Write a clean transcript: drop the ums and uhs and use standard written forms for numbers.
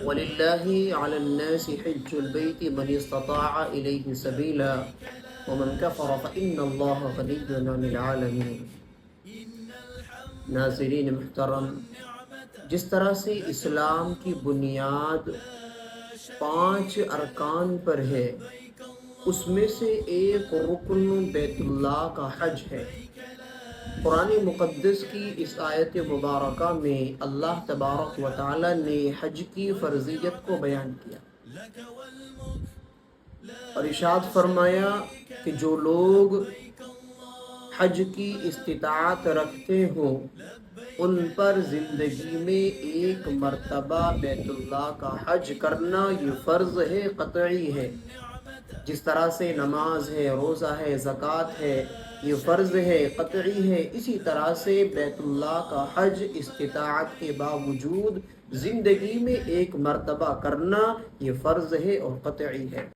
وَلِلَّهِ عَلَى النَّاسِ حِجُّ الْبَيْتِ مَنِ اسْتَطَاعَ إِلَيْهِ سَبِيلًا وَمَنْ كَفَرَ فَإِنَّ اللَّهَ غَنِيٌّ عَنِ الْعَالَمِينَ۔ ناظرین محترم، جس طرح سے اسلام کی بنیاد 5 ارکان پر ہے، اس میں سے ایک رکن بیت اللہ کا حج ہے۔ قرآن مقدس کی اس آیت مبارکہ میں اللہ تبارک و تعالی نے حج کی فرضیت کو بیان کیا اور ارشاد فرمایا کہ جو لوگ حج کی استطاعت رکھتے ہوں ان پر زندگی میں ایک مرتبہ بیت اللہ کا حج کرنا یہ فرض ہے، قطعی ہے۔ جس طرح سے نماز ہے، روزہ ہے، زکوٰۃ ہے، یہ فرض ہے، قطعی ہے، اسی طرح سے بیت اللہ کا حج استطاعت کے باوجود زندگی میں ایک مرتبہ کرنا یہ فرض ہے اور قطعی ہے۔